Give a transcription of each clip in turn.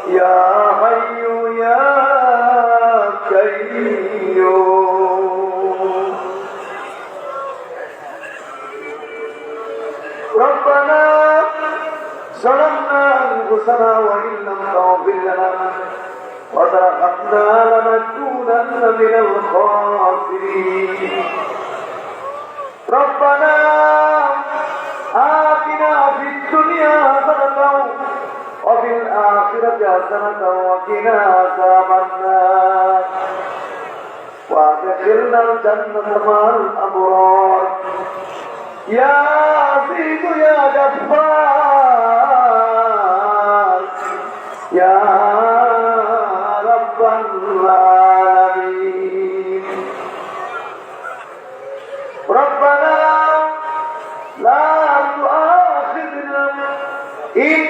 يا حي يا قيوم ربنا ظلمنا أنفسنا وإن لم تغفر لنا وترحمنا لنكونن من الخاسرين ربنا آتنا في الدنيا حسنة وفي الآخرة حسنة وقنا عذاب النار وأدخلنا الجنة مع الأبرار يا عزيز يا غفار يا رب العالمين ربنا لا تؤاخذنا إن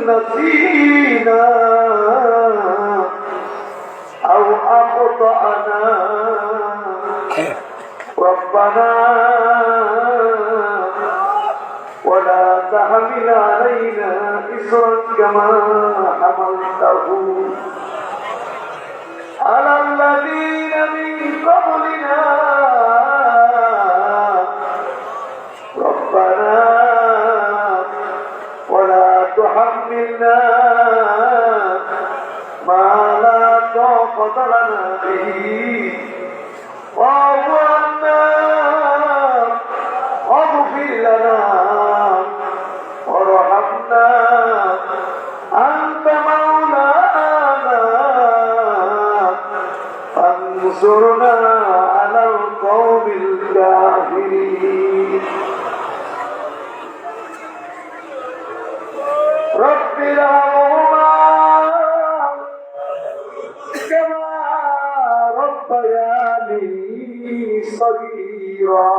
نسينا أو أخطأنا ربنا ولا تحمل علينا إصرا كما حملته على الذين من قبلنا ربنا ولا تحملنا ما لا طاقة لنا به واعف عنا واغفر لنا وارحمنا أنت مولانا فانصرنا على القوم الكافرين رب ارحمهما كما ربياني صغيرا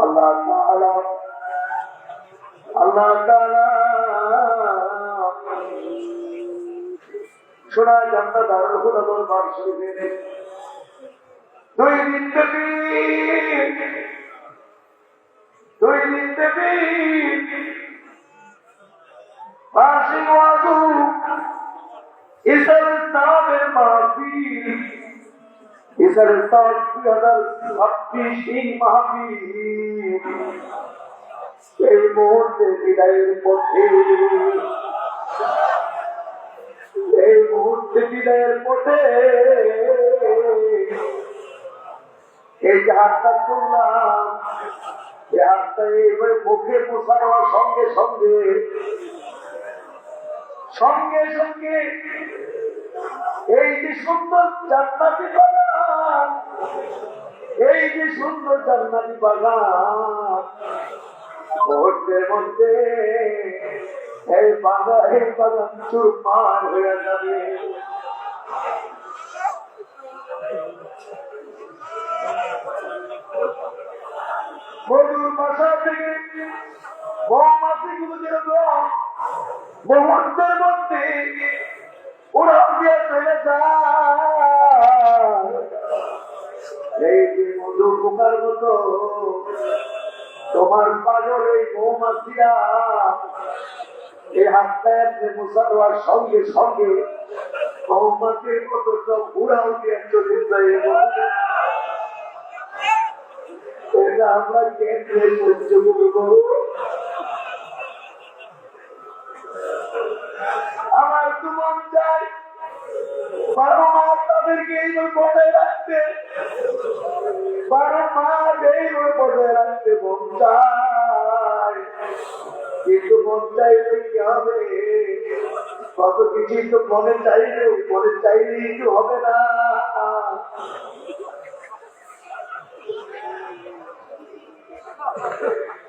الله تعالى শোনা জান্নাত দারুল হুদা দরবার শরীফে 2 দিন ব্যাপী বার্ষিক ওয়াজু ইসলামের সাহাবের মাহফিল ইসলামের সাহাব 2026 এই মাহফিল এই মুহূর্তে বিদায়ের পথে এই যে হাতটা তুললাম এই হাতটা এইভাবে মুখে পোষানোর সঙ্গে সঙ্গে এই যে সুন্দর জান্নাতি বাগান মুহূর্তের মধ্যে এই বাগান চুরমার হয়ে যাবে মধুর বাসা থেকে মৌমাছিগুলো যেরকম মুহূর্তের মধ্যে উড়াল দিয়ে চলে যায় এই যে মধু পোকার মতো তোমার পাগল এই মৌমাছিরা এই হাতটা মুসা দেওয়ার সঙ্গে সঙ্গে মৌমাছির মতো সব উড়াল দিয়ে চলে যায় আমরা কেন্দ্রে সহ্য করব আমার তো মন চাই 12 মাস তাদেরকে এইভাবে বজায় রাখতে 12 মাস এইভাবে বজায় রাখতে মন চাই কিন্তু মন চাইলে কি হবে কত কিছুই তো মনে চাইলেই তো হবে না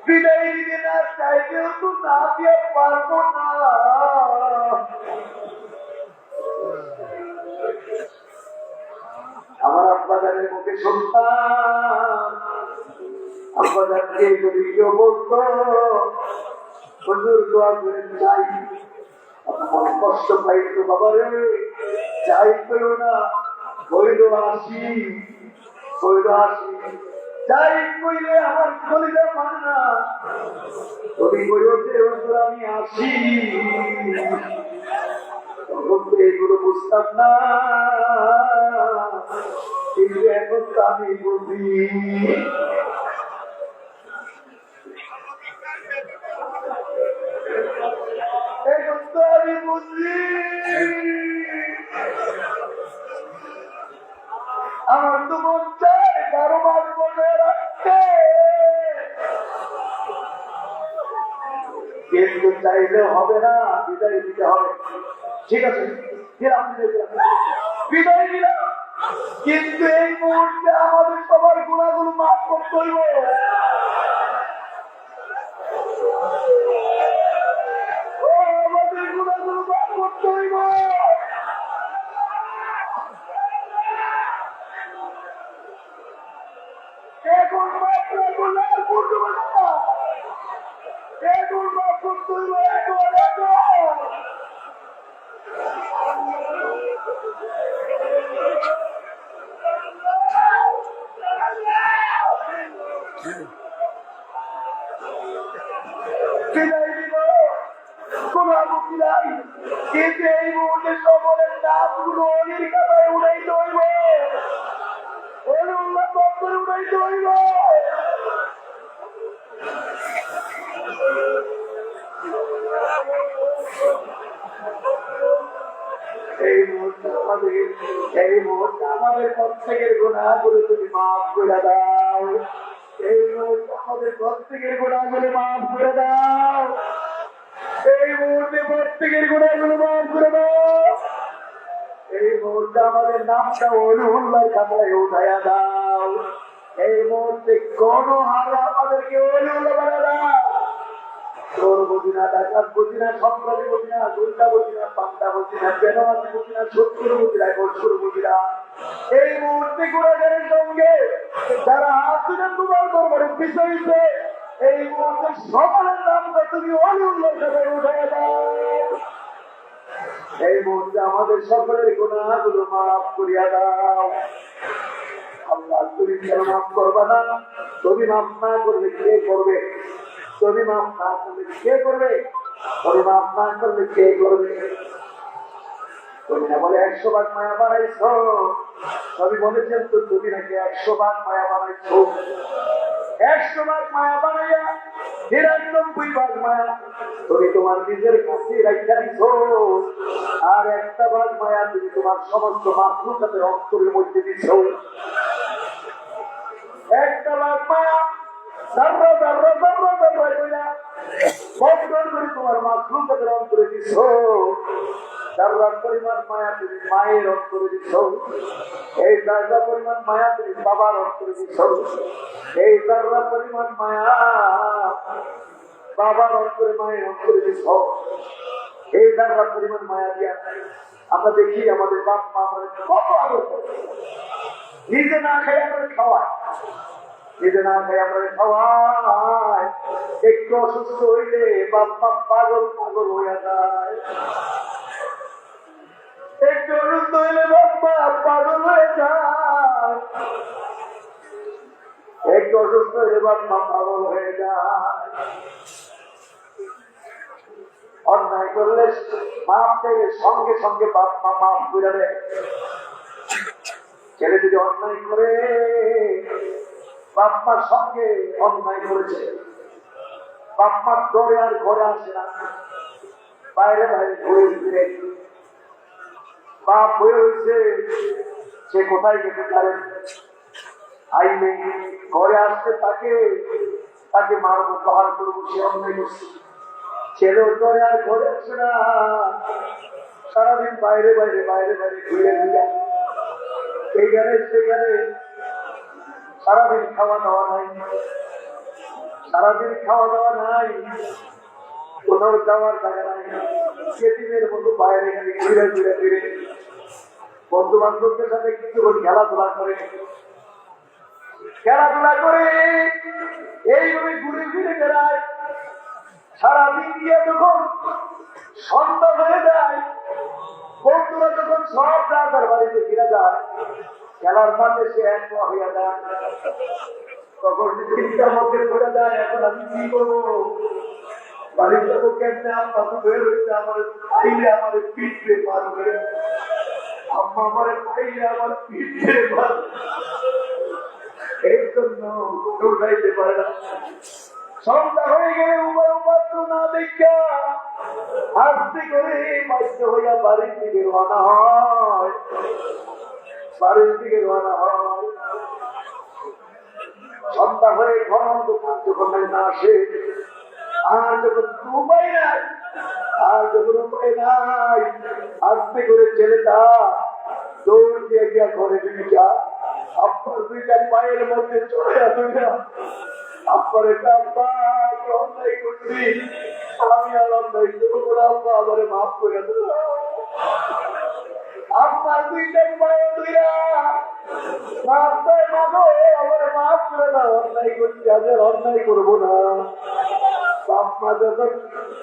বিদায় দিতে না চাইলেও তো না দিয়ে পারবো না আমার আব্বাজানের মুখে সন্তান আব্বাজানকে যদি কেউ বলতো হুজুর দোয়া করে চাই মনে কষ্ট পাইতো বাবা রে চাই পেল না বইল আসি যাই কইলে আমার কলিজা মানে না। তুমি বলছে হুজুর আমি আসি, তখন তো এগুলো বুঝতাম না, কিন্তু এখন তো আমি বুঝি। এখন তো আমি বুঝি আমার তো মন চায় 12 মাস বসে রাখতে, কিন্তু চাইলে হবে না, বিদায় দিতে হবে। ঠিক আছে বিদায় দিলাম, কিন্তু এই মুহূর্তে আমাদের সবার গুণাগুলো মাফ করতে হইব। আমাদের গুণাগুলো মাফ করতে হইব। এখন মাফ না করলে আর করতে পারবো না। এখন মাফ করতে হইব, এখন বিদায় দিব, কোন আপত্তি নাই, কিন্তু এই মুহূর্তে সকলের নামগুলো অলির খাতায় উড়াইতে হইব, উল্লাহ করে উড়াইতে হইব। এই মুহূর্তে আমাদের প্রত্যেকের গুনাহগুলো তুমি মাফ করে দাও। এই মুহূর্তে আমাদের প্রত্যেকের গুনাহগুলো মাফ করে দাও। এই মুহূর্তে প্রত্যেকের গুনাহগুলো মাফ করে দাও। এই মুহূর্তে আমাদের নামটা অলিউল্লাহর খাতায় উঠাইয়া দাও। এই মুহূর্তে কোন হারে আমাদেরকে অলিউল্লাহ বানায় দাও। চোর বুঝি না, ডাকাত বুঝি না, সন্ত্রাসী বুঝি না, দুর্গা বুঝি না, পান্ডা বুঝি না, বেনামাজি বুঝি না, শত্রুর বুঝি না, বৎসুর বুঝি না। এই মুহূর্তে গুণাগারের সঙ্গে যারা হাত তুলে তোমার দরবারে পিছাইছে, এই মুহূর্তে সকলের নামটা তুমি অলিউল্লাহর খাতায় উঠাইয়া দাও। এই মুহূর্তে আমাদের সকলের গুনাহগুলো মাফ করিয়া দাও। আল্লাহ তুমি কেন মাফ করবা না? তুমি মাফ না করলে কে করবে? তুমি মাফ না করলে কে করবে? তুমি মাফ না করলে কে করবে? তুমি না বলে 100 ভাগ মায়া বানাইছ, তুমি বলেছেন তো তুমি নাকি 100 ভাগ মায়া বানাইছ। 100 ভাগ মায়া বানাইয়া 99 ভাগ মায়া তুমি তোমার নিজের কাছে রাখা দিছ, আর 1টা ভাগ মায়া তুমি তোমার সমস্ত মাখলুকাতের অন্তরের মধ্যে দিছ। 1টা ভাগ মায়া দাররা দাররা দাররা দাররা কইরা বন্ধন করে তোমার মাখলুকাতের অন্তরে দিছ। দাররার পরিমাণ মায়া তুমি মায়ের অন্তরে দিছ, এই দাররা পরিমাণ মায়া তুমি বাবার অন্তরে দিছ, এই দাররা পরিমাণ মায়া বাবার অন্তরে মায়ের অন্তরে দিছ। এই দাররা পরিমাণ মায়া দিয়া আমরা দেখি আমাদের বাপ মা আমাদের কত আদর করে, নিজে না খাই আমরা খাওয়ায়, নিজে না খাই আমরা খাওয়াই। একটু অসুস্থ হইলে বাপ মা পাগল পাগল হইয়া যায়, একটু অসুস্থ হইলে বাপ মা পাগল হয়ে যায়, একটু অসুস্থ হইলে বাপ মা পাগল হয়ে যায়। অন্যায় করলে মাপ চাইলে সঙ্গে সঙ্গে বাপ মা মাফ করে দেয়। ছেলে যদি অন্যায় করে, বাপ মার সঙ্গে অন্যায় করেছে, বাপ মার ডরে আর ঘরে আসে না, বাইরে বাইরে ঘুরে ফিরে, বাপ হয়ে হয়েছে, সে কোথায় গেছে পারেন, আইনে ঘরে আসতে তাকে মারবো, প্রহার করবো, সে অন্যায় করছে। ছেলেও ডরে আর ঘরে আসে না, সারাদিন বাইরে বাইরে বাইরে বাইরে ঘুরে ফিরে, এইখানে সেখানে, সারাদিন খাওয়া দাওয়া নাই, সারাদিন খাওয়া দাওয়া নাই, কোথাও যাওয়ার জায়গা নাই, সেদিনের মতো বাইরে ঘুরে ঘুরে ফিরে, বন্ধু বান্ধবদের সাথে কিছু খেলাধুলা করে, খেলাধুলা করে এইভাবে ঘুরে ফিরে বেড়ায়। সারাদিন দিয়ে যখন সন্ধ্যা হয়ে যায়, বন্ধুরা যখন সব রাজার বাড়িতে ফিরে যায়, খেলার মাঠে সে এক হইয়া যায়। তখন চিন্তার মধ্যে পড়ে যায়, এখন আমি কি করবো? বাড়ির লোক কেমনে আম্মা তো বের হয়েছে, আমার পাইলে আমার পিঠে মারবে, আম্মা আমার পাইলে আমার পিঠে মারবে, এই জন্য দৌড়াইতে পারে না। সন্ধ্যা হয়ে গেলে উপাত্র না দেখা আস্তে করে বাধ্য হইয়া বাড়ির দিকে রওনা হয়, বাড়ির দিকে রওনা হয়। সন্ধ্যা হয়ে ঘন দোকান যখন না আসে, আর যখন উপায় নাই, আর যখন উপায় নাই, আস্তে করে ছেলেটা দৌড় দিয়ে গিয়া ঘরে ঢুকিয়া আপনার দুইটা পায়ের মধ্যে চলে আসবে, আপনার একটা অন্যায় করছি, আমি আর অন্যায় করবো না, আবার মাফ করে দেব। আপনার দুইটা পায়ে দুইয়া রাস্তায় মাগো, আবার মাফ করে দাও, অন্যায় করছি, আজ অন্যায় করবো না।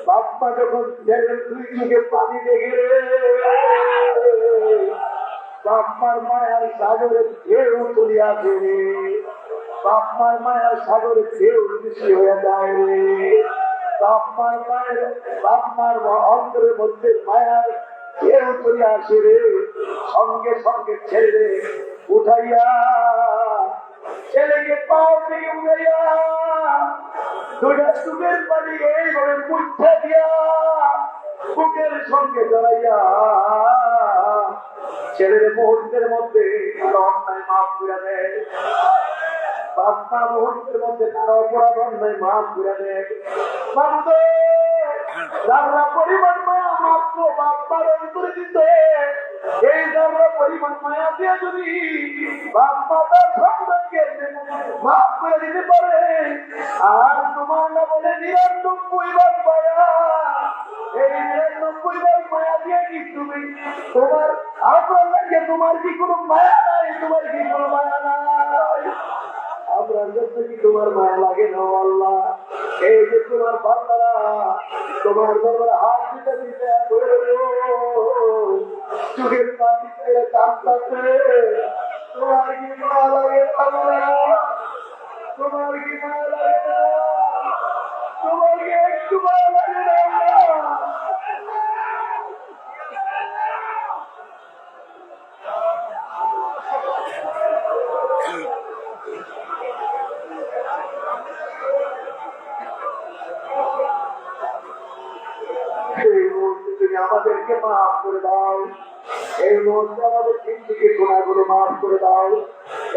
বাপমা যখন ছেলের দুই চোখে পানি দেখে বাপমার মায়ার সাগরে ঢেউ চলিয়াছে রে, বাপমার মায়ার সাগরে ঢেউ বেশি হয়ে যায় রে, বাপমার অন্তরের মধ্যে মায়ার ঢেউ চলে আসে রে। সঙ্গে সঙ্গে ছেলে উঠাইয়া, ছেলেকে পাও থেকে উঠাইয়া দুটা চুকের পানি এইভাবে পুচ্ছা দিয়া বুকের সঙ্গে জড়াইয়া ছেলের মুহূর্তের মধ্যে তার অন্যায় মাফ করে দেয়, বাপমা মুহূর্তের মধ্যে তার অপরাধ অন্যায় মাফ করে দেয়। যারা পরিমাণ মায়া মাত্র বাপমার অন্তরে দিত, এই যারা পরিমাণ মায়া দিয়ে যদি বাপমা তার সন্তানকে মাফ করে দিতে পারে, আর তোমার না বলে ৯৯ ভাগ মায়া, এই ৯৯ ভাগ মায়া দিয়ে কি তুমি তোমার আপনার লাগে তোমার কি কোনো মায়া নাই? তোমার কি কোনো মায়া নাই? আপনার কাছে কি তোমার মায়া লাগে না? আল্লাহ, এই যে তোমার বান্দারা তোমার দরবারে হাত দিতে দিতে চোখের পানি ছেড়ে কাঁদতেছে, তোমার কি মায়া লাগে? তোমার কি মায়া লাগে না? তোমার কি একটু মায়া লাগে না? আমাদেরকে মাফ করে দাও, এই মুহূর্তে আমাদের জিন্দিগি গুনাহগুলো মাফ করে দাও,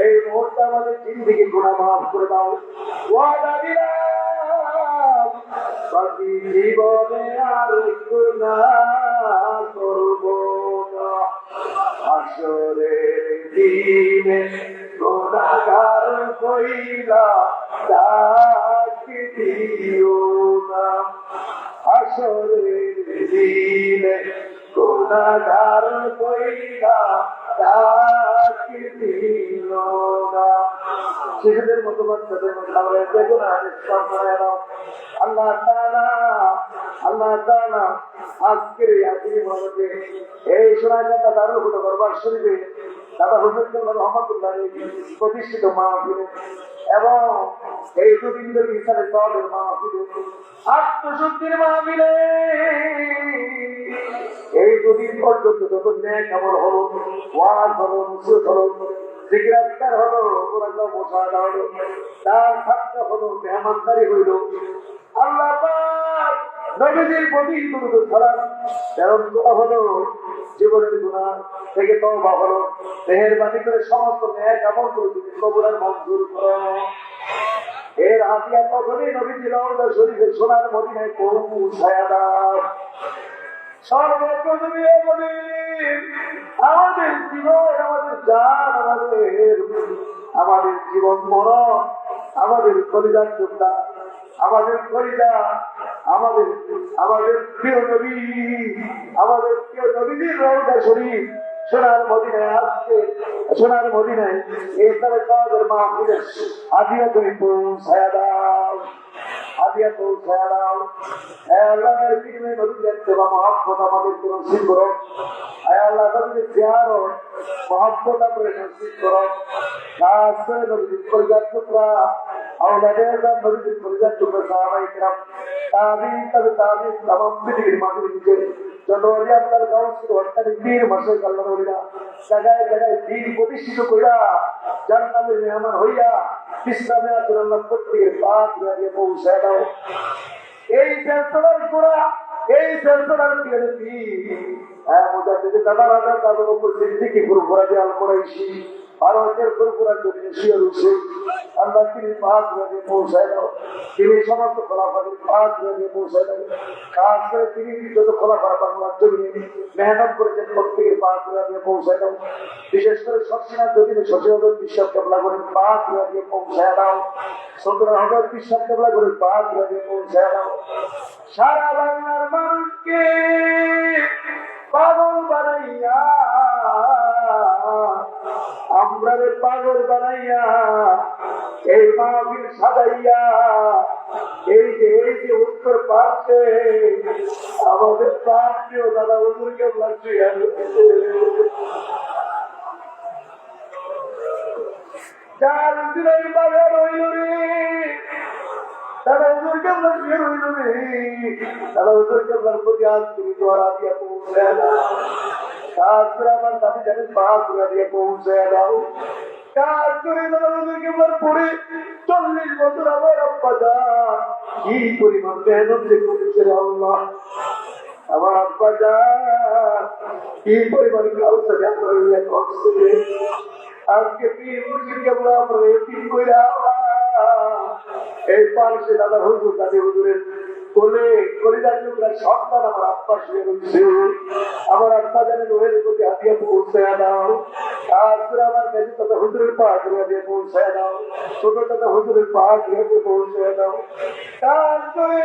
এই মুহূর্তে আমাদের জিন্দিগি গুনাহ মাফ করে দাও। ওয়াদা দিলাম বাকি জীবনে আর গুনাহ করব না, হাসরের দিনে গুনাহগার কইরা ডাকি দিও না, হাসরের দিনে গুনাহগার কইরা ডাকি দিও না। শিশুদের মতো বাচ্চাদের মতো আমরা দেখো না, আল্লাহ তাআলা আজকের এই মধ্যে এই শোনায় দাদার হুটো দরবার শরীফে দাদা হুসেন রহমতুল্লাহ প্রতিষ্ঠিত মাহফিলে এবং এই দুদিন ধরে ইসলামের সওয়াবের মাহফিলে, আত্মশুদ্ধির মাহফিলে এই দুদিন পর্যন্ত যত নেক আমল হলো, ওয়াজ হলো, নসিহত হলো, জিকির আজকার হলো, কোরআন মুশাহাদা হলো, তার ছাত্র হলো, মেহমানদারি হইল, আল্লাহ পাক নবীজির প্রতি দুরূদ সালাম প্রেরণ করা হলো, জীবনের গুনাহ থেকে তওবা হলো, মেহেরবানি করে সমস্ত নেক আমল করে তুমি কবুল আর মঞ্জুর করো। এর হাতিয়া তখনই নবীজি রওজা শরীফের সোনার মদিনায় পৌঁছায়া দাও। সর্বপ্রথমে আমাদের জীবন, আমাদের জান, আমাদের জীবন মরণ, আমাদের কলিজার যোদ্ধা, আমাদের কলিজা, আমাদের প্রিয় নবী, আমাদের প্রিয় নবীজির রওজা শরীফ সোনার মদিনায় আসছে, সোনার মদিনায় এই তার কাজের মাহফিলে হাদিয়া তুমি পৌঁছায়া দাও, হাদিয়া পৌঁছায়া দাও। আল্লাহর প্রিয় নবীর সেবা মহব্বত আমাদেরকে নসিব করো, আল্লাহ নবীর জিয়ারত মহব্বত আমাদের নসিব করো, খাস করে নবীর কলিজার টুকরা আওলাদে আযম নবীর পরিবার টুকরা সাহাবায়ে کرام তাবিঈন তাবিঈন तमाम পৃথিবীর মানুষকে যত ওলি আল্লাহর গাউস ওয়াক্তার পীর মাসে আল্লাহর ওলিরা জায়গায় জায়গায় দ্বীন প্রতিষ্ঠিত কইরা জান্নাতের মেহমান হইয়া ইসলামে আল্লাহ প্রত্যেকের পাক দিয়ে পৌঁছায় দাও এই ফেরস্তার গোরা এই ফেরস্তার কি হ্যাঁ মুজাদ্দিদ দাদা রাজা তাদের উপর সিদ্দিকী ফুরফুরা দিয়ে আল কুরাইশি ভারতের ফুরফুরা জমিনে শুয়ে রয়েছে আল্লাহ তিনি পাক দিয়ে পৌঁছায় দাও তিনি সমস্ত খোলাফাদের পাক দিয়ে পৌঁছায় দাও খাস করে তিনি যত খোলাফার বাংলার জমিনে মেহনত করেছেন প্রত্যেকের পাক দিয়ে পৌঁছায় দাও বিশেষ করে সবসময় জমিনে সচিবাদর বিশ্বাস কেবলা করে পাক দিয়ে পৌঁছায় দাও সতেরো হাজার বিশ্বাস কেবলা করে পাক দিয়ে পৌঁছায় দাও সারা বাংলার মানুষকে পাগল বানাইয়া আমরা পাগল বানাইয়া এই মাহফিল সাজাইয়া এই যে উত্তর পাশে আমাদের প্রান্তীয় দাদা হুজুরকে লাগছে যার দিনের বাজার হইল রে তারা হুজুরকে লাগছে হইল রে তারা হুজুরকে প্রতি আজ তুমি দোয়া দিয়া পৌঁছে দাও কাজ করে আমার দাবি জানেন পাক দিয়ে পৌঁছে দাও কাজ করে হুজুরকে পড়ে 40 বছর আমার আব্বা যান কি পরিমাণ মেহনত যে করেছে আল্লাহ আমার আব্বা যান কি পরিমাণ কাউকে আমরা করছে আজকে পীর মুর্শিদকে আমরা এতিম কইরা এই পাশে দাদা হুজুর দাদি হুজুরের কোলে কলিজার টুকরা সন্তান আমার আব্বা শুয়ে রয়েছে আমার আব্বা জানেন ওহের প্রতি হাতিয়া পৌঁছে দাও কাজ করে আমার কাছে দাদা হুজুরের পা দিয়ে পৌঁছে দাও ছোট দাদা হুজুরের পা দিয়ে পৌঁছে দাও কাজ করে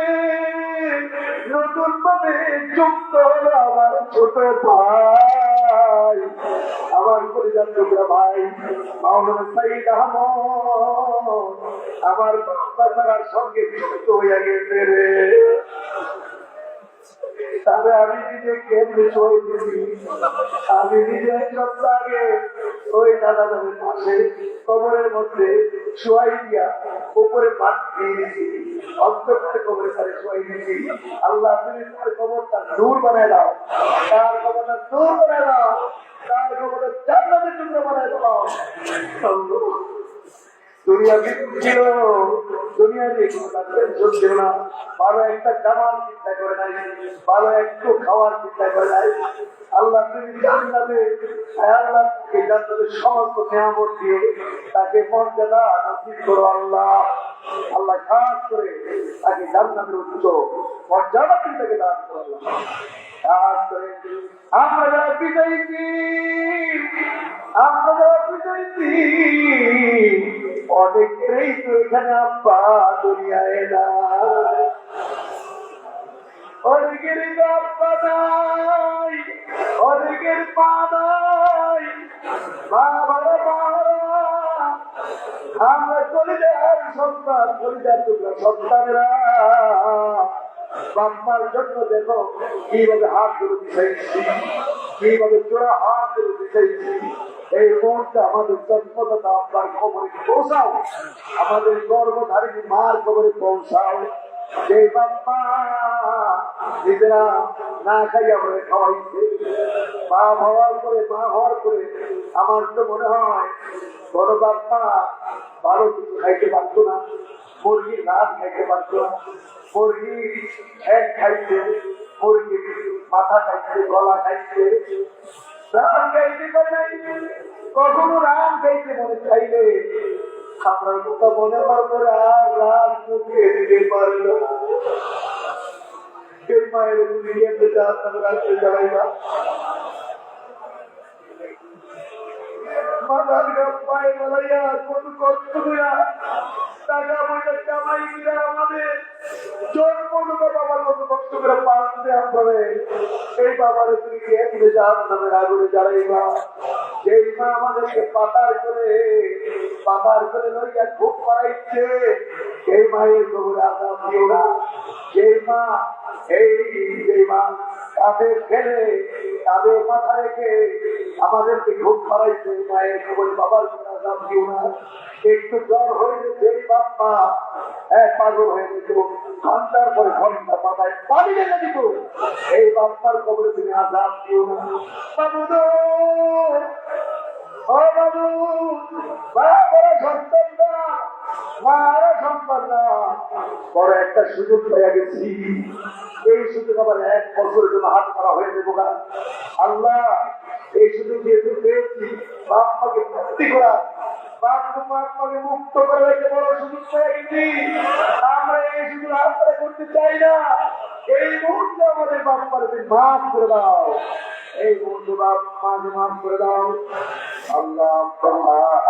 নতুন ভাবে যুক্ত হলো আমার ছোট ভাই আমার কলিজার টুকরা ভাই মাওলানা সাইদ আহমদ আমার বাবা তার সঙ্গে যুক্ত হইয়া গেছে রে তবে আমি নিজে কেমনি সই দিছি আমি নিজে এক সপ্তাহ আগে ওই দাদাদের পাশে কবরের মধ্যে শোয়াই দিয়া উপরে মাটি দিয়ে দিছি অন্তঃক্ষে কবরে তারে শোয়াই দিছি আল্লাহ তুমি তার কবরটা দূর বানায় দাও তার কবরটা দূর বানায় দাও তার কবরটা জান্নাতের জন্য বানায় দাও দুনিয়া ছিল দুনিয়ার টেনশন ছিল না ভালো একটা জামার চিন্তা করে নাই ভালো একটু খাওয়ার চিন্তা করে নাই আল্লাহ তুমি জান্নাতে আল্লাহ জান্নাতের সমস্ত নিয়ামত দিয়ে তাকে মর্যাদা নসিব করো আল্লাহ আল্লাহ খাস করে তাকে জান্নাতের উচ্চ মর্যাদা তাকে দান করো আল্লাহ খাস করে আমরা যারা বিজয়ী আমরা যারা বিজয়ী অনেকেরই তো এখানে আব্বা দুনিয়ায় না অনেকের আব্বা নাই অনেকের পা নাই বাবারা আমরা কলিজার সন্তান কলিজার টুকরা সন্তানেরা বাম্মার জন্য দেখো কিভাবে হাত ধরে দিয়েছি কিভাবে চোরা হাত ধরে দিয়েছি এই মুহূর্তে আমাদের জন্মদাতা আপনার খবরে পৌঁছাও আমাদের গর্ভধারিণী মার খবরে পৌঁছাও যে বাম্মা নিজেরা না খাইয়া বলে খাওয়াইছে মা হওয়ার পরে আমার তো মনে হয় বড় বাম্মা ভালো কিছু খাইতে পারতো না মুরগির রাত খাইতে পারতো না মুরগি ঠ্যাং খাইছে মুরগির মাথা খাইছে গলা খাইছে রাম খাইতে পারে নাই কখনো রাম খাইতে মনে চাইলে আপনার কথা মনে পারবো আর রাম মুখে দিতে পারল সেই মায়ের দুনিয়াতে আপনার রাখতে যাইবা মাথার পায়ে বলাইয়া কত কষ্ট করিয়া টাকা পয়সা কামাই দিলে আমাদের জন্মগত বাবার মতো কষ্ট করে পালতে হবে এই বাবার তুমি কে দিলে যান নামের আগুনে জ্বালাইবা যেই মা আমাদেরকে পাতার করে লইয়া খুব করাইছে এই মায়ের কবরে আঘাত দিও না যেই মা তাদের ফেলে তাদের মাথা রেখে আমাদেরকে খুব করাইছে মায়ের কবরে বাবার আযাব দিও না। একটু জ্বর হয়ে গেছে এই বাপ মা এক পাগল হয়ে যেত, ঘন্টার পরে ঘন্টা মাথায় পানি ঢেলে দিত। এই বাপ মার কবরে তুমি আযাব দিও না। মাবুদ ও মাবুদ, বাবা সন্তান না, মারা সন্তান না, বড় একটা সুযোগ পেয়ে গেছি, এই সুযোগ আবার 1 বছরের জন্য হাত ছাড়া হয়ে যাবো না। আল্লাহ এই সুযোগ যেহেতু পেয়েছি, বাপ মাকে মুক্তি করা, বাপ মাকে মুক্ত করে রেখে বড় সুযোগ পেয়ে গেছি। আমরা এই সুযোগ হাতছাড়া করতে চাই না। এই মুহূর্তে আমাদের বাপ মাকে মাফ করে দাও, এই মুহূর্তে বাপ মাকে মাফ করে দাও। আল্লাহ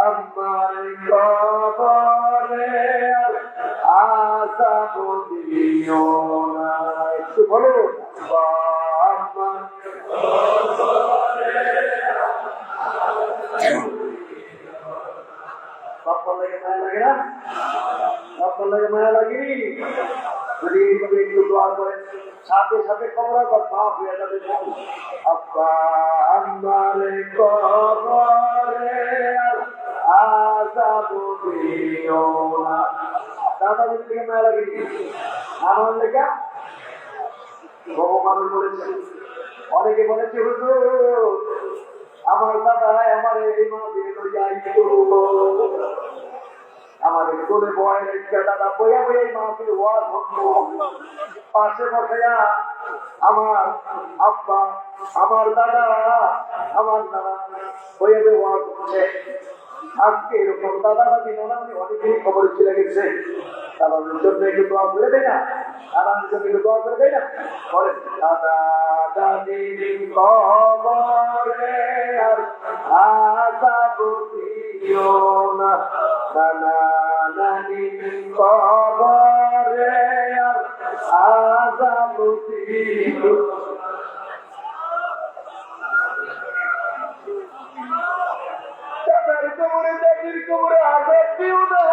আমার কবরে আযাব দিও না। একটু বলো বাপ্পার লাগে মায়া লাগে না? বাপ্পার লাগে মায়া লাগেনি? যদি এইভাবে একটু দোয়া করেন, সাথে সাথে কবর মাফ হয়ে যাবে। আব্বা আমার কবরে আযাব দিও না। দাদাদের থেকে মায়া লাগেনি? আমার লেখা ভগবান বলেছে, অনেকে বলেছে হুজুর আমার দাদা আমার এই মা দিয়ে আমাদের কোলে বয় দাদা বইয়া বইয়া মা দিয়ে ওয়াজ হতো, পাশে বসাইয়া আমার আব্বা আমার দাদা আমার নানা বইয়া বইয়া ওয়াজ হচ্ছে। আজকে এরকম দাদা দাদি নানা অনেকেই খবর ছিল গেছে, দাদাদের জন্য একটু দোয়া করে দেয় না? দাদাদের জন্য একটু দোয়া করে দেয় না? বলেন দাদা দাদির কবরে আর আযাব দিও না, নানা নানির কবরে আর আযাব দিও না। দাদার কবরে দাদির কবরে আযাব দিও না,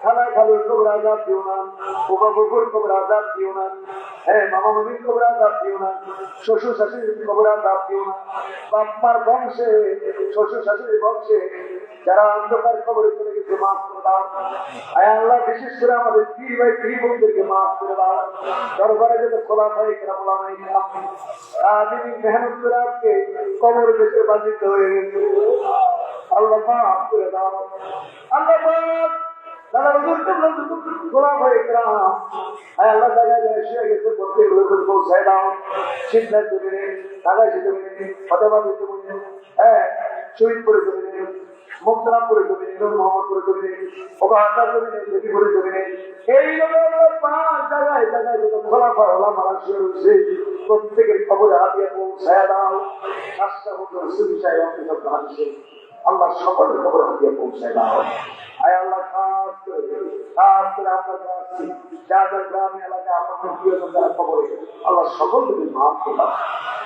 খালা খালুর কবর আযাব দিও না, বাবা বাবুর কবর আযাব দিও না, হ্যাঁ মামা মামির কবর আযাব দিও না, শ্বশুর শাশুড়ির কবর আযাব দিও না। বাপ মার বংশে শ্বশুর শাশুড়ির বংশে যারা অন্ধকার কবরে চলে গেছে মাফ করে দাও। আয় আল্লাহ বিশেষ করে আমাদের পীর ভাই পীর বোনদেরকে মাফ করে দাও। দরবারে যত খোলা হয় কেরাম ওলামায়ে কেরাম সারাদিন মেহনত করে আজকে কবর বেশে বাজিত হয়ে গেছে, আল্লাহ মাফ করে দাও। আল্লাহ পাক দাদা গোলাম হয়ে গেলাম, আল্লাহ জায়গায় শুয়ে গেছে, প্রত্যেক লোক পৌঁছায় দাও। সিদ্ধান্ত জমিনে ঢাকায় জমিনে ফতেবাদী জমিনে, হ্যাঁ শহীদপুরে জমিনে, মুক্তরামপুরে জমিনে, নূর মোহাম্মদপুরে জমিনে, ওবাহাটা জমিনে, দেবীপুরে জমিনে, এইভাবে 5 জায়গায় জায়গায় যত খোলাফা ওলামারা শুয়ে রয়েছে প্রত্যেকের খবরে হাতিয়ে পৌঁছায় দাও। রাস্তা মতো সুবি সাহেব আল্লাহ সকলের খবর হাতিয়ে পৌঁছায় দাও। আয় আল্লাহ খাস করে আমরা যারা আছি যার যার গ্রামে এলাকায় আমাদের প্রিয়জন যারা খবরে আল্লাহ সকলকে মাফ করে দাও।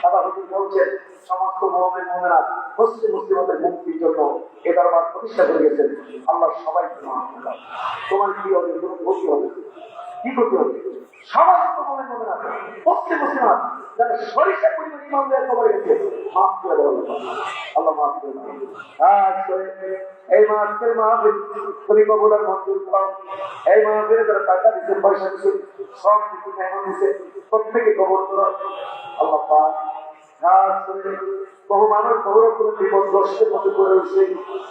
দাদা হুজুর বলছেন সমস্ত মুমিন মুমিনাত মুসলিমদের মুক্তির জন্য এ দরবার প্রতিষ্ঠা করে গেছেন, আল্লাহ সবাইকে মাফ করে দাও। তোমার কি হবে? কোনো ক্ষতি হবে? কি ক্ষতি হবে? সমস্ত মুমিন মুমিনাত মুসলিমাত যারা সরিষা পরিমাণ ইমান দিয়ে খবরে গেছে মাফ করে দাও আল্লাহ, মাফ করে দাও। আজ করে এই মাসের মাহফিল তুমি কবুল আর মঞ্জুর করো। এই মাহফিলে যারা টাকা দিচ্ছে, পয়সা দিচ্ছে, সব কিছু মেহনত দিচ্ছে, প্রত্যেকে কবুল করো আল্লাহ পাক। আজ করে বহু মানুষ বহু রকম বিপদগ্রস্তের মধ্যে পড়ে উঠছে,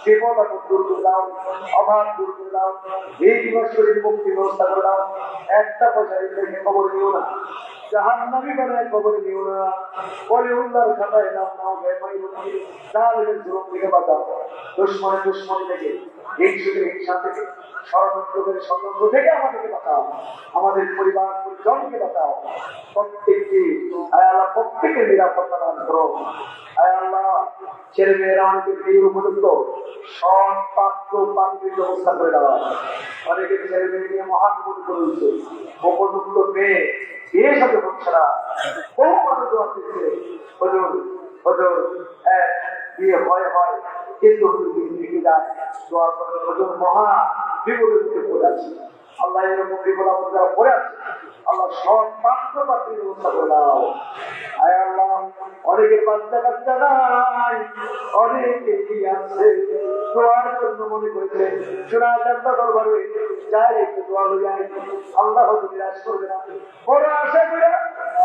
বিপদ আপদ দূর করে দাও, অভাব দূর করে দাও, এই শরীর মুক্তি ব্যবস্থা করে দাও। একটা পয়সা রেখে খবর নিও না, জাহান্নামী বানায় খবর নিও না, ওলিউল্লাহর খাতায় নাম নাও, জালিমের জুলুম থেকে বাঁচাও, দুশমনী থেকে, হিংসুকে হিংসা থেকে, ষড়যন্ত্রের ষড়যন্ত্র থেকে আমাদেরকে বাঁচাও, আমাদের পরিবার পরিজনকে বাঁচাও। প্রত্যেককে আয় আল্লাহ প্রত্যেকের নিরাপত্তা দান করো। আয় আল্লাহ ছেলে মেয়েরা অনেকে বিয়ের উপযুক্ত সৎ পাত্র পাত্রীর ব্যবস্থা করে দেওয়া, অনেকে ছেলে মেয়ে নিয়ে মহান মনে করেছে উপযুক্ত মেয়ে বিয়ে সাথে হচ্ছে না, বহু মানুষ আছে বিয়ে হয় কিন্তু যায় দোয়া করে মহা বিপদের মুখে পড়ে আছে। আল্লাহ এরকম বিপদ আপদ যারা পড়ে আছে আল্লাহ সব পাত্র পাত্রীর ব্যবস্থা করে দাও। আয় আল্লাহ অনেকের বাচ্চা কাচ্চা নাই, অনেকে কি আছে দোয়ার জন্য মনে করেছে চূড়া চেষ্টা করবে যাই একটু দোয়া হয়ে যায় আল্লাহ হয়তো নিরাশ করবে না। বড় আশা করে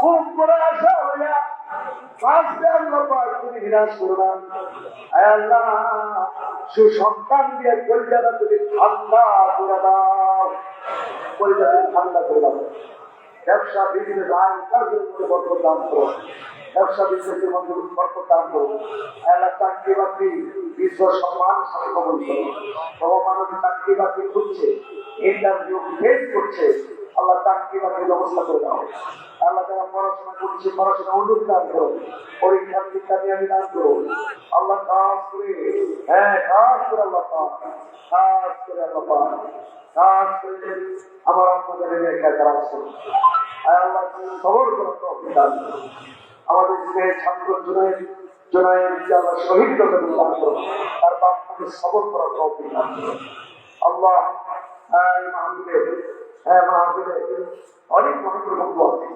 খুব বড় আশা হইয়া তুমি নিরাশ করো না। আয় আল্লাহ সুসন্তান দিয়ে কলকাতা তুমি ঠান্ডা করে দাও, কলকাতা ঠান্ডা করে দাও। ব্যবসা বিভিন্ন আইন কার্যের মধ্যে বরকত দান করো, ব্যবসা বিজনেসের মধ্যে বরকত দান করো। আল্লাহ চাকরি বাকরি বিশ্ব সম্মান সাথে কবল করো। বহু মানুষ চাকরি বাকরি খুঁজছে, ইন্টারভিউ ফেস করছে, আল্লাহ চাকরি বাকরির ব্যবস্থা করে দাও। আল্লাহ যারা পড়াশোনা করছে পড়াশোনা উন্নত দান করো, পরীক্ষার শিক্ষাতে আমি দান করো। আল্লাহ খাস করে খাস করে আল্লাহ খাস করে আল্লাহ খাস করে আমার আপনাদের যারা আছে আল্লাহ সবর করো, দান করো। আমাদের স্নেহের ছাত্র জোনায়ের আল্লাহ শহীদ করতে দান করো, তার বাপকে সবর করার তৌফিক দান করো। আল্লাহ মাহফিলে অনেক অনেক বন্ধু আছে,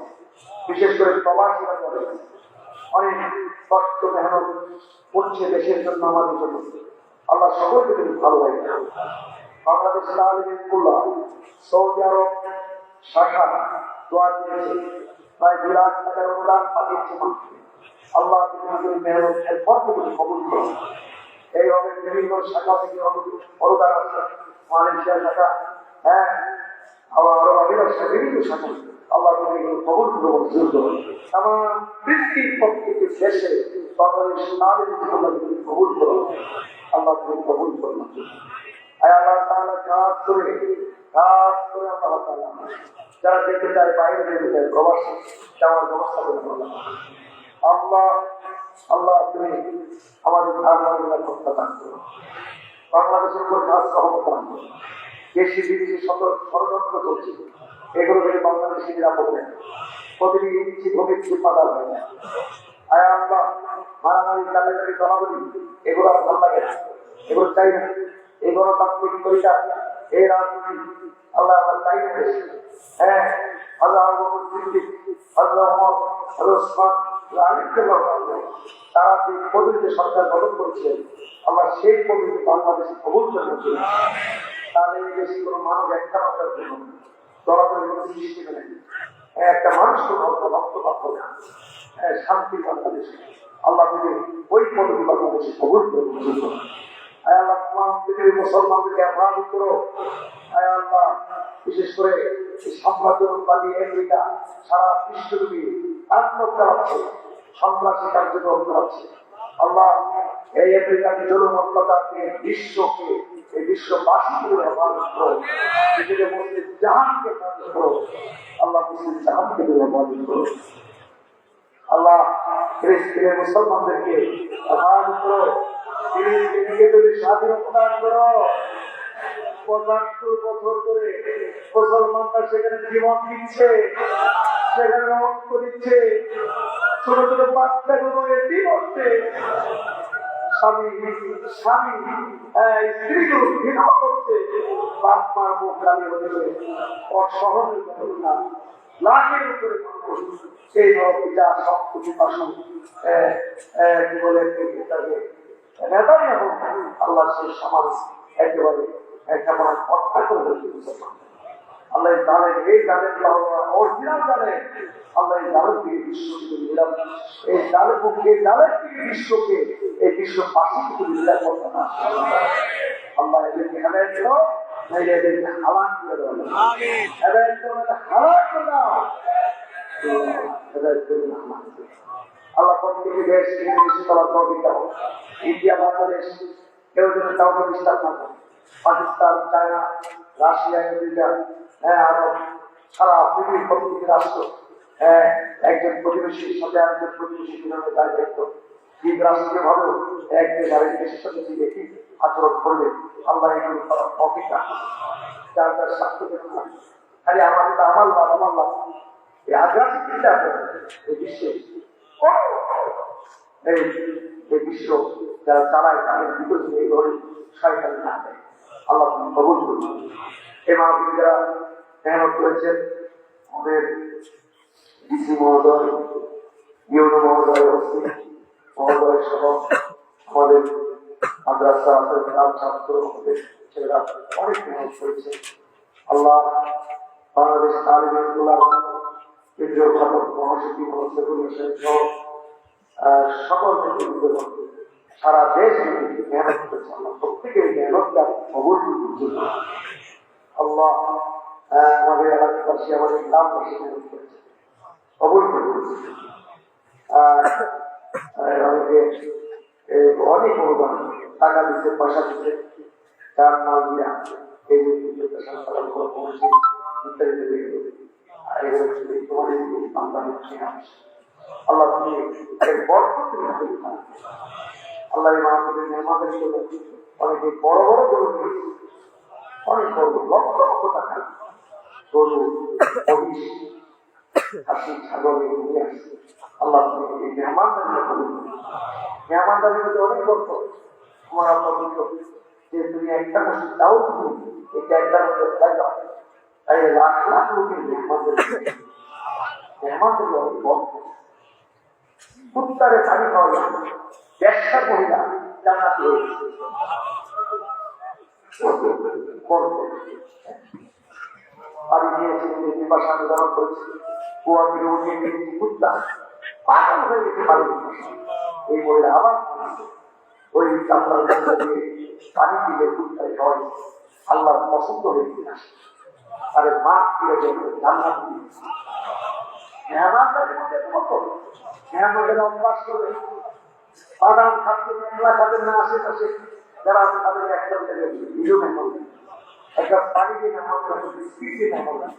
বিশেষ করে প্রবাসীরা করে অনেক কষ্ট মেহনত করছে দেশের জন্য, আমাদের জন্য। আল্লাহ সকলকে তুমি ভালো লাগে। বাংলাদেশ আলমিল্লাহ সৌদি আরব শাখা দোয়া দিয়েছে, প্রায় 2 লাখ টাকার অনুদান পাঠিয়েছে মাত্র। আল্লাহ তুমি মেহনত এরপর তুমি কবুল করো। এইভাবে বিভিন্ন শাখা থেকে অনুদান আছে, মালয়েশিয়া শাখা, আরো বিভিন্ন শাখা। আল্লাহ তুমি কবুল করো, মঞ্জুর করো। আমার পৃথিবীর প্রত্যেকটি দেশে বাংলাদেশ আল্লাহ তুমি কবুল করো, আল্লাহ তুমি কবুল করো। আল্লাহ তাআলা কাজ করে আল্লাহ তাআলা যারা যেতে চায় বাইরে যেতে চায় প্রবাসী যাওয়ার ব্যবস্থা করে দিলাম। আল্লাহ আল্লাহ তুমি আমাদের ধারণা নিরাপত্তা দান করো, বাংলাদেশের উপর কাজ সহমত দান করো। দেশি বিদেশি ষড়যন্ত্র চলছে, এগুলো থেকে বাংলাদেশি নিরাপদ নেই, প্রতিটি ইঞ্চি ভূমি পাতা হয় না। আয় আল্লাহ মারামারি গালাগালি গলাগলি এগুলো আমার ভালো লাগে না, এগুলো চাই না। এই গণতান্ত্রিক তরিকা এই রাজনীতি আল্লাহ আমরা চাই না। আল্লাহ তারা যে পদ্ধতিতে সরকার গঠন করেছিলেন আল্লাহ সেই পদ্ধতি বাংলাদেশে কবুল করে তাহলে এই দেশে কোনো মানুষ একটা ভাষার জন্য দলাদলি সৃষ্টি করে একটা মানুষ রক্তপাত হবে না, শান্তি বাংলাদেশে আল্লাহ থেকে ওই পদ্ধতি বাংলাদেশে কবুল করে আল্লাহ মুসলমানদেরকে আহ্বান করো। আল্লাহ বিশেষ করে সাম্রাজ্যবাদী আমেরিকা সারা বিশ্বব্যাপী আক্রমণ চালাচ্ছে, সন্ত্রাসী কার্যক্রম চালাচ্ছে। আল্লাহ এই আমেরিকাকে জরুরি অত্যাচার থেকে বিশ্বকে এই বিশ্ববাসীকে আহ্বান করো, নিজেদের মুসলিম জাহানকে সাহায্য করো। আল্লাহ মুসলিম জাহানকে আহ্বান করো। আল্লাহ ফিলিস্তিনের মুসলমানদেরকে আহ্বান করো, স্বাধীনতা দান করো। 75 বছর ধরে মুসলমানরা সেখানে জীবন দিচ্ছে, সেখানে রক্ত দিচ্ছে, ছোট ছোট বাচ্চাগুলো এটি হচ্ছে, স্বামী স্ত্রীগুলো ঘৃণা করছে, বাপ মার মুখ গালি হচ্ছে, অসহনীয় ঘটনা লাখের উপরে সেই পিতা সব কিছু পাশন কি বলে নেতাই এখন আল্লাহ সে সমাজ একেবারে কেমন হত্যা করে দিচ্ছে মুসলমান। আল্লাহ জানেন এই জানেন অরিজিনাল জানেন আল্লাহ এই জালের থেকে বিশ্বকে নিলাম, এই জালের পক্ষে জালের থেকে বিশ্বকে এই বিশ্ববাসী থেকে নিলাম করতে না। আল্লাহ এদেরকে হেদায়েত করো, নাইলে এদেরকে হালাক করে দেওয়া, হেদায়েত করো, হালাক করে দাও, হেদায়েত করবে না। আল্লাহ প্রত্যেকটি দেশ বেশি চলার তৌফিক দাও। ইন্ডিয়া বাংলাদেশ কেউ যেন কাউকে ডিস্টার্ব না করে, পাকিস্তান চায়না রাশিয়া আমেরিকা আরো সারা পৃথিবীর প্রত্যেকটি রাষ্ট্র একজন প্রতিবেশীর সাথে আরেকজন প্রতিবেশী কিভাবে দায় দায়িত্ব ঠিক রাষ্ট্রীয় ভাবেও এক দেশ আরেক দেশের সাথে ঠিক একই আচরণ করবে। আল্লাহ এগুলো করার তৌফিক দাও। যার যার স্বাস্থ্য খালি আমাদের তো আমার লাভ আমার লাভ এই আগ্রাসী চিন্তা এই বিশ্বে এই বিশ্ব যারা চালায় তাদের বিপরীতে এই ধরনের শয়তানি না দেয়। আল্লাহ কবুল করুন। এই মাহফিলে যারা মেহনত করেছেন, আমাদের ডিসি মহোদয়, ইউনো মহোদয়, ওসি মহোদয় সহ আমাদের মাদ্রাসা ছাত্র ছেলেরা অনেক মেহনত করেছে। আল্লাহ বাংলাদেশ তালিমের কেন্দ্রীয় খাতক মহাসচিব মোহাম্মদ হোসেন সহ সকল নেতৃত্বের মধ্যে সারা দেশ মেহনত করেছে। আল্লাহ প্রত্যেকের মেহনতটা কবুল করুন। আল্লাহ আমাদের এলাকাবাসী, আমাদের গ্রামবাসী মেহনত করেছে, কবুল করুন। অনেকে অনেক অনুদান টাকা দিচ্ছে, পয়সা দিচ্ছে, তার মাল দিয়া এই আল্লাহ তুমি এর বরকত আল্লাহ মেহমানের জন্য অনেকে বড় বড় গরু নিয়েছে, অনেক বড় লক্ষ লক্ষ টাকা গরু, মহিষ, খাসি, ছাগল নিয়ে আসছে। আল্লাহ তুমি এই মেহমানদারির মধ্যে অনেক গল্প তোমার আল্লাহ যে তুমি একটা মসজিদ দাও, তুমি এটা একটা মধ্যে ফেলাই দাও, তাই লাখ লাখ লোকের মেহমানদের অনেক গল্প। কুত্তারে পানি খাওয়া যায়, ব্যবসা মহিলা জান্নাতি হয়েছে। পানি দিয়েছে, বিপাশা আন্দোলন করেছে, কুয়া ফিরে উঠিয়ে দিয়েছে, কুত্তা পাগল হয়ে গেছে পানি। এই মহিলা আবার ওই চামড়ার পানি দিলে কুত্তায় হয়, আল্লাহ পছন্দ হয়েছে না। আরে মা ফিরে গেছে জান্নাত মেহমানদের মধ্যে কত মেহমানদের অভ্যাস করে বাদাম খাচ্ছে, মেঘলা খাবেন না, আশেপাশে যারা আছে তাদের একটা ভিডিও মেহমান, একটা পানি দিয়ে মেহমান, বিস্কিট দিয়ে মেহমান,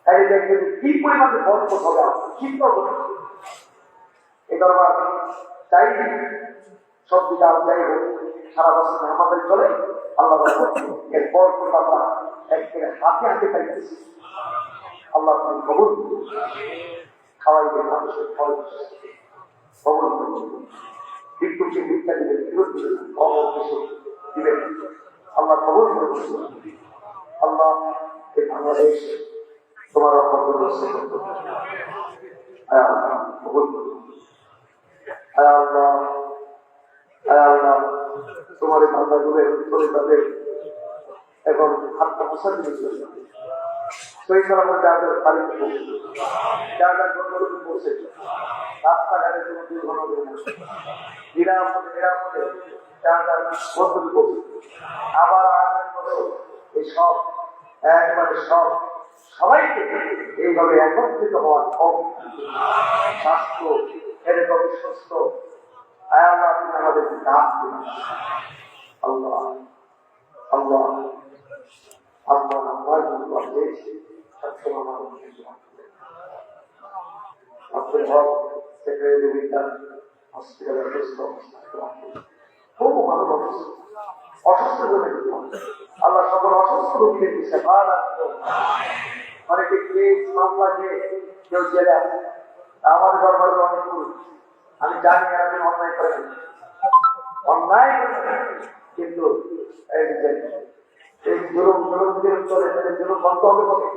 তাই দেখবেন কি পরিমাণে বরকত হবে চিন্তা করতে। এই দরবার চাই সবজি ডাল যাই হোক সারা বছর মেহমানদের চলে। আল্লাহ এর বরকত আমরা একেবারে হাতে হাতে পাইতেছি। আল্লাহ তুমি কবুল খাওয়াইবে, মানুষের ফল কবল করবে, ভিক্ষুকে ভিক্ষা দিবে, ফেরত দিবে, কবল দিবে। আল্লাহ কবল করবে। আল্লাহ এই বাংলাদেশ তোমার কবল তোমার এই বান্দাগুলো করে তাদের এখন হাতটা মশা দিতে চলে শরীর খারাপ যাদের বাড়িতে পৌঁছে, যাদের বন্ধুকে পৌঁছে, রাস্তাঘাটে কোনো দুর্ঘটনা নিরাপদে নিরাপদে যাদের বন্ধুকে পৌঁছে। আবার আগামী বছর এই সব একবারে সবাইকে এইভাবে একত্রিত হওয়ার স্বাস্থ্য এরকম সুস্থ আল্লাহ তুমি আমাদেরকে ডাক দিন। আল্লাহ আল্লাহ আল্লাহ আমরা পেয়েছি আপনার ঘর সেক্রেটারি হসপিটালের বহু মানুষ অসুস্থ হয়ে আল্লাহ সকল অসুস্থ রোগীকে দিচ্ছে। অনেকে কেস মামলা খেয়ে কেউ জেলে আছে, আমাদের দরবারে অনেক পুরুষ আমি জানি আপনি অন্যায় করেন, অন্যায় কিন্তু এই জুলুম চলে জুলুম বন্ধ হবে বলে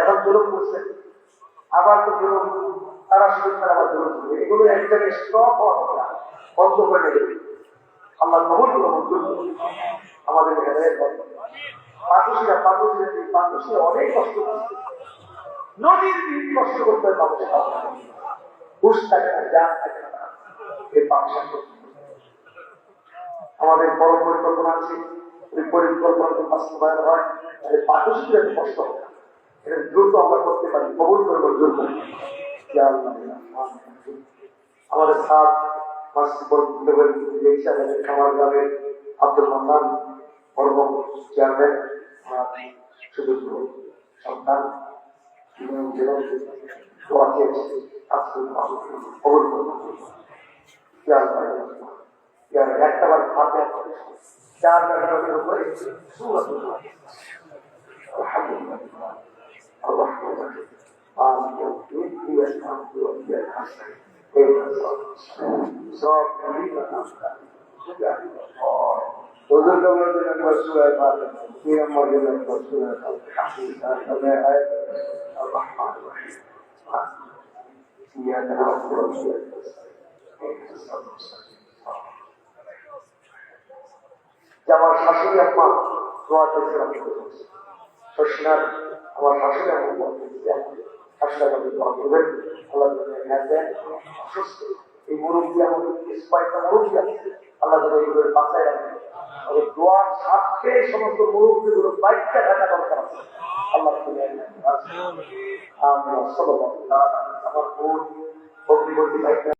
এখন জুলুম করছে, আবার তো জুলুম তারা শুরু করে আবার জুলুম করবে। এগুলো এক জায়গায় স্টপ হওয়া কথা বন্ধ করে দেবে। আল্লাহ কবুল করুন আমাদের পাকুশিরা অনেক কষ্ট করছে, নদীর দিন কষ্ট করতে পারছে, ঘুষ থাকে না, জান থাকে না, এই পাকশান আমাদের বড় পরিকল্পনা আছে। ওই পরিকল্পনা বাস্তবায়ন হয় তাহলে পাকুশিরা একটু কষ্ট হবে, এটা দ্রুত আমরা করতে পারি। কবুল করবো দ্রুত। আমাদের সাত খামার গ্রামের আব্দুল মান্নান বর্ম চেয়ারম্যান শুধু সন্তান একটাবার হাতে চার জায়গার উপরে সব হুজুর কবরের জন্য একবার সূরা ফাতিহা, তিন নম্বর জন্য একবার সূরা ফাতিহা, তারপরে আয়াত আল্লাহ রহিম ইয়াকা না'বুদু ওয়া ইyyaka নাস্তাইন। আমার শাশুড়ি আম্মা দোয়া করেছিলাম, শশনার আমার শাশুড়ি আম্মা শাশুড়ি দোয়া করবেন, আল্লাহ দেন অসুস্থ এই মুরব্বী আমাদের কয়েকটা মুরব্বী আছে, আল্লাহ এগুলোর বাঁচায় রাখবেন। দোয়ার সাথে সমস্ত মুরব্বীগুলো বাইকটা থাকা দরকার আছে। আল্লাহ আমার বোন অগ্নিবর্তী বাইকটা